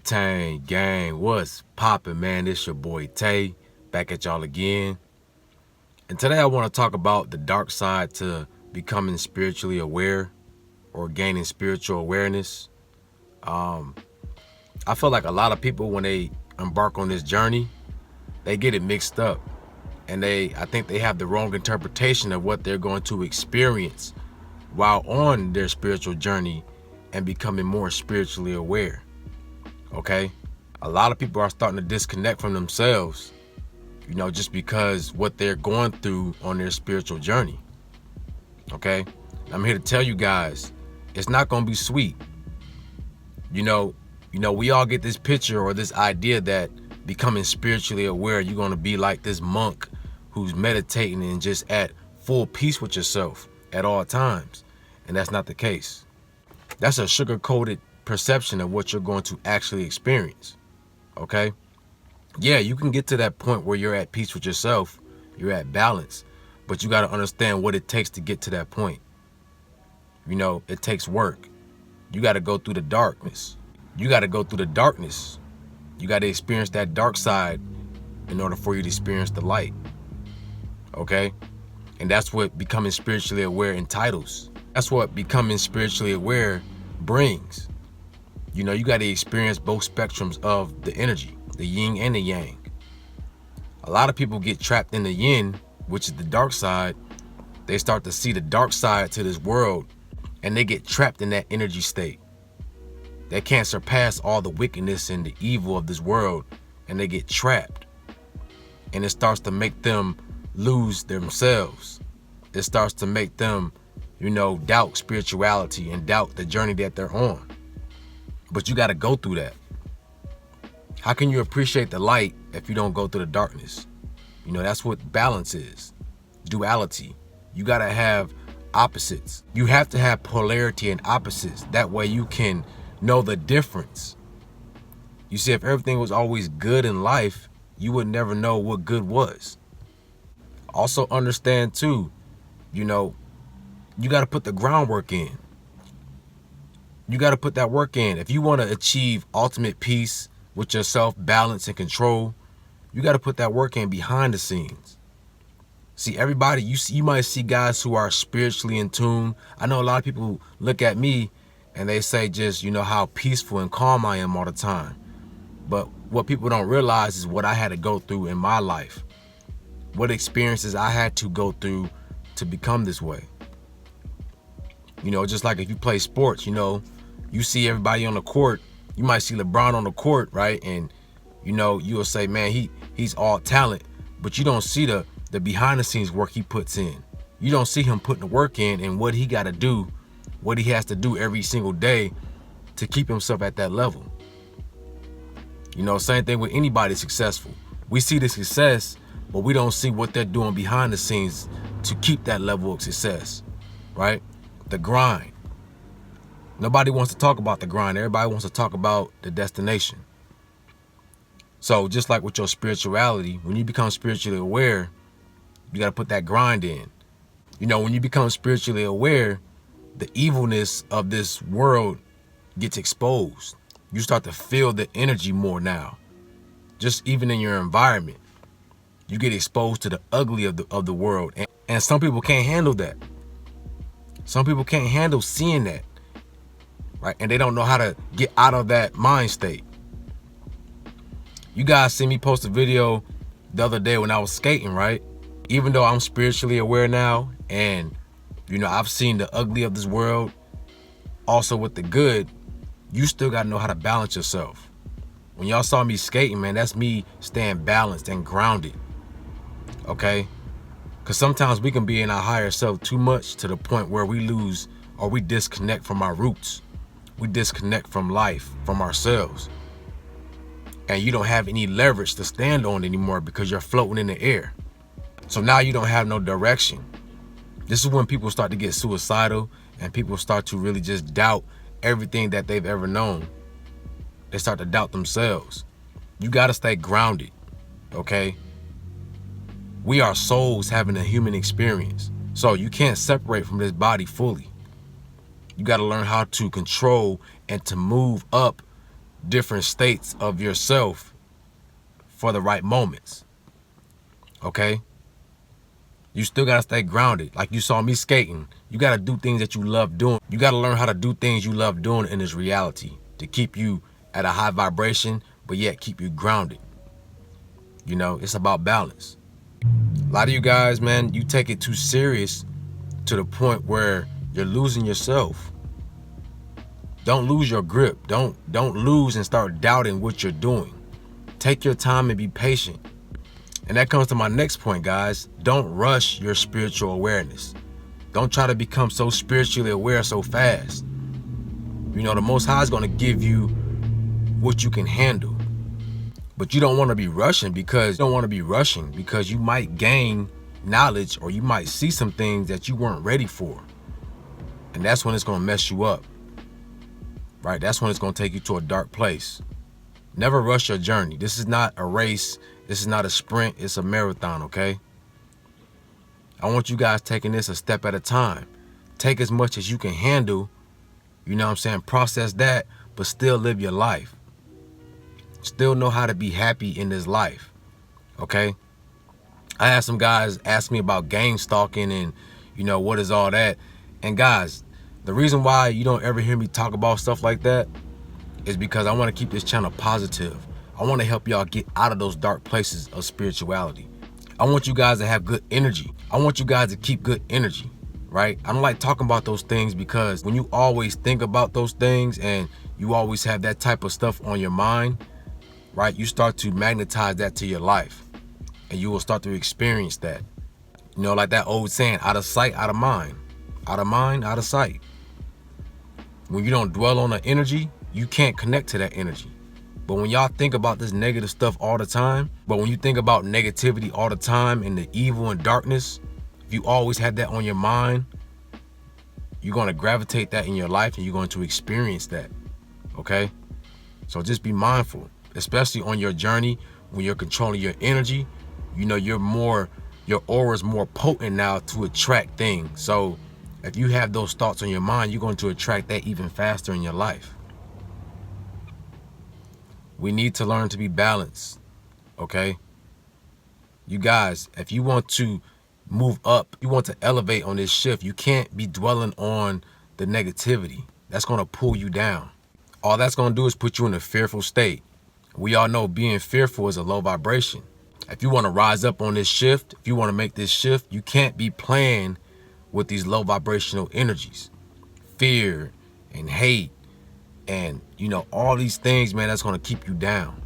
Wu-Tang gang, what's poppin', man? It's your boy Tay, back at y'all again. And today I want to talk about the dark side to becoming spiritually aware or gaining spiritual awareness. I feel like a lot of people, when they embark on this journey, they get it mixed up. And I think they have the wrong interpretation of what they're going to experience while on their spiritual journey and becoming more spiritually aware. Okay? A lot of people are starting to disconnect from themselves, just because what they're going through on their spiritual journey. Okay? I'm here to tell you guys, it's not going to be sweet. We all get this picture or this idea that becoming spiritually aware, you're going to be like this monk who's meditating and just at full peace with yourself at all times. And that's not the case. That's a sugar-coated perception of what you're going to actually experience. Okay? Yeah, you can get to that point where you're at peace with yourself, you're at balance, but you got to understand what it takes to get to that point. It takes work. You got to go through the darkness. You got to go through the darkness. You got to experience that dark side in order for you to experience the light. Okay? And that's what becoming spiritually aware entitles. That's what becoming spiritually aware brings. You got to experience both spectrums of the energy, the yin and the yang. A lot of people get trapped in the yin, which is the dark side. They start to see the dark side to this world, and they get trapped in that energy state. They can't surpass all the wickedness and the evil of this world, and they get trapped. And it starts to make them lose themselves. It starts to make them, doubt spirituality and doubt the journey that they're on. But you got to go through that. How can you appreciate the light if you don't go through the darkness? That's what balance is. Duality. You got to have opposites. You have to have polarity and opposites. That way you can know the difference. You see, if everything was always good in life, you would never know what good was. Also understand too, you got to put the groundwork in. You got to put that work in. If you want to achieve ultimate peace with yourself, balance and control, you got to put that work in behind the scenes. See, everybody, you might see guys who are spiritually in tune. I know a lot of people look at me and they say just, how peaceful and calm I am all the time. But what people don't realize is what I had to go through in my life. What experiences I had to go through to become this way. Just like if you play sports, you see everybody on the court. You might see LeBron on the court, right? And, you'll say, man, he's all talent. But you don't see the behind the scenes work he puts in. You don't see him putting the work in and what he got to do, what he has to do every single day to keep himself at that level. Same thing with anybody successful. We see the success, but we don't see what they're doing behind the scenes to keep that level of success, right? The grind. Nobody wants to talk about the grind. Everybody wants to talk about the destination. So just like with your spirituality, when you become spiritually aware, you got to put that grind in. When you become spiritually aware, the evilness of this world gets exposed. You start to feel the energy more now. Just even in your environment, you get exposed to the ugly of the world. And some people can't handle that. Some people can't handle seeing that, right? And they don't know how to get out of that mind state. You guys see me post a video the other day when I was skating, right? Even though I'm spiritually aware now and, I've seen the ugly of this world, also with the good, you still got to know how to balance yourself. When y'all saw me skating, man, that's me staying balanced and grounded, okay? Because sometimes we can be in our higher self too much to the point where we lose or we disconnect from our roots. We disconnect from life, from ourselves. And you don't have any leverage to stand on anymore because you're floating in the air. So now you don't have no direction. This is when people start to get suicidal and people start to really just doubt everything that they've ever known. They start to doubt themselves. You got to stay grounded, okay? We are souls having a human experience. So you can't separate from this body fully. You got to learn how to control and to move up different states of yourself for the right moments. Okay? You still gotta stay grounded. Like you saw me skating. You gotta do things that you love doing. You gotta learn how to do things you love doing in this reality to keep you at a high vibration, but yet keep you grounded. You know, it's about balance. A lot of you guys, man, you take it too serious to the point where you're losing yourself. Don't lose your grip. Don't lose and start doubting what you're doing. Take your time and be patient. And that comes to my next point, guys. Don't rush your spiritual awareness. Don't try to become so spiritually aware so fast. You know, the Most High is going to give you what you can handle. But you don't want to be rushing because you might gain knowledge, or you might see some things that you weren't ready for. And that's when it's going to mess you up. Right? That's when it's going to take you to a dark place. Never rush your journey. This is not a race. This is not a sprint. It's a marathon, okay? I want you guys taking this a step at a time. Take as much as you can handle, you know what I'm saying? Process that, but still live your life. Still know how to be happy in this life, okay? I had some guys ask me about game stalking and, you know, what is all that? And guys, the reason why you don't ever hear me talk about stuff like that is because I want to keep this channel positive. I want to help y'all get out of those dark places of spirituality. I want you guys to have good energy. I want you guys to keep good energy, right? I don't like talking about those things because when you always think about those things and you always have that type of stuff on your mind, right? You start to magnetize that to your life and you will start to experience that. You know, like that old saying, out of sight, out of mind. Out of mind, out of sight. When you don't dwell on the energy, you can't connect to that energy. But when y'all think about this negative stuff all the time, when you think about negativity all the time and the evil and darkness, if you always have that on your mind, you're going to gravitate that in your life and you're going to experience that, okay? So just be mindful, especially on your journey when you're controlling your energy. You know, your aura is more potent now to attract things. So if you have those thoughts on your mind, you're going to attract that even faster in your life. We need to learn to be balanced, okay? You guys, if you want to move up, you want to elevate on this shift, you can't be dwelling on the negativity. That's going to pull you down. All that's going to do is put you in a fearful state. We all know being fearful is a low vibration. If you want to rise up on this shift, if you want to make this shift, you can't be playing with these low vibrational energies. Fear and hate and, you know, all these things, man, that's going to keep you down.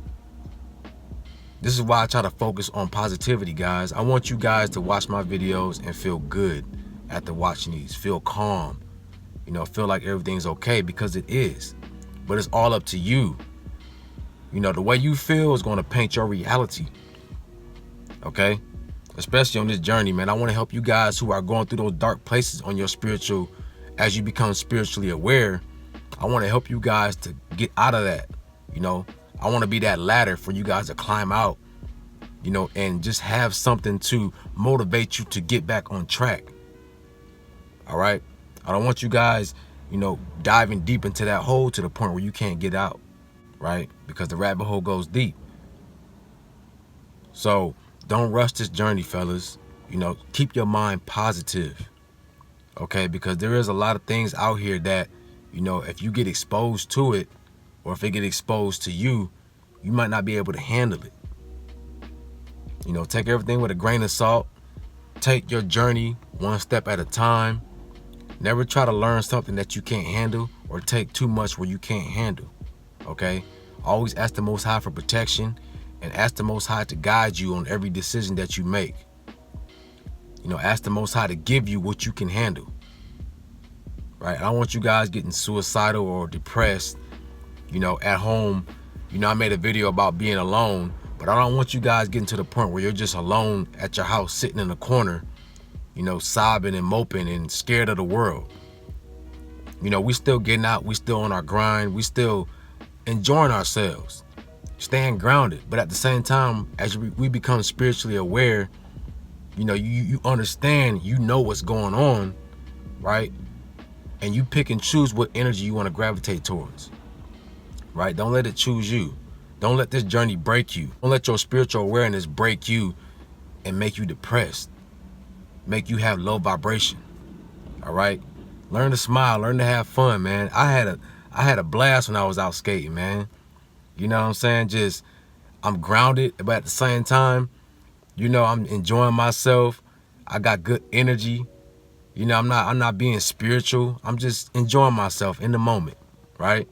This is why I try to focus on positivity, guys. I want you guys to watch my videos and feel good after watching these. Feel calm. You know, feel like everything's okay, because it is. But it's all up to you. You know, the way you feel is going to paint your reality. Okay? Especially on this journey, man. I want to help you guys who are going through those dark places on your spiritual, as you become spiritually aware. I want to help you guys to get out of that. You know, I want to be that ladder for you guys to climb out, you know, and just have something to motivate you to get back on track. All right? I don't want you guys, you know, diving deep into that hole to the point where you can't get out, right? Because the rabbit hole goes deep. So don't rush this journey, fellas. You know, keep your mind positive, okay? Because there is a lot of things out here that, you know, if you get exposed to it, or if it get exposed to you, you might not be able to handle it. You know, take everything with a grain of salt. Take your journey one step at a time. Never try to learn something that you can't handle or take too much where you can't handle, okay? Always ask the Most High for protection and ask the Most High to guide you on every decision that you make. You know, ask the Most High to give you what you can handle. Right? I don't want you guys getting suicidal or depressed, you know, at home. You know, I made a video about being alone, but I don't want you guys getting to the point where you're just alone at your house, sitting in a corner, you know, sobbing and moping and scared of the world. You know, we still getting out. We still on our grind. We still enjoying ourselves, staying grounded. But at the same time, as we become spiritually aware, you know, you understand, you know what's going on, right? And you pick and choose what energy you want to gravitate towards. right? Don't let it choose you. Don't let this journey break you. Don't let your spiritual awareness break you and make you depressed, make you have low vibration. All right? Learn to smile, learn to have fun, man. I had a blast when I was out skating, man. You know what I'm saying? Just, I'm grounded, but at the same time, you know, I'm enjoying myself. I got good energy. You know, I'm not being spiritual. I'm just enjoying myself in the moment, right?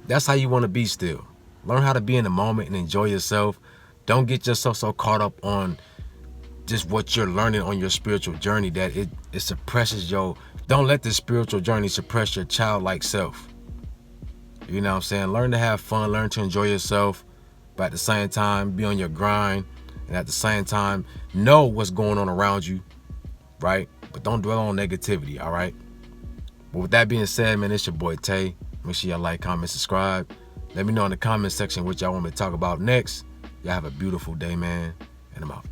That's how you want to be still. Learn how to be in the moment and enjoy yourself. Don't get yourself so caught up on just what you're learning on your spiritual journey that it suppresses your, don't let the spiritual journey suppress your childlike self. You know what I'm saying? Learn to have fun, learn to enjoy yourself, but at the same time, be on your grind. And at the same time, know what's going on around you, right? But don't dwell on negativity, all right? But with that being said, man, it's your boy Tay. Make sure y'all like, comment, subscribe. Let me know in the comment section what y'all want me to talk about next. Y'all have a beautiful day, man. And I'm out.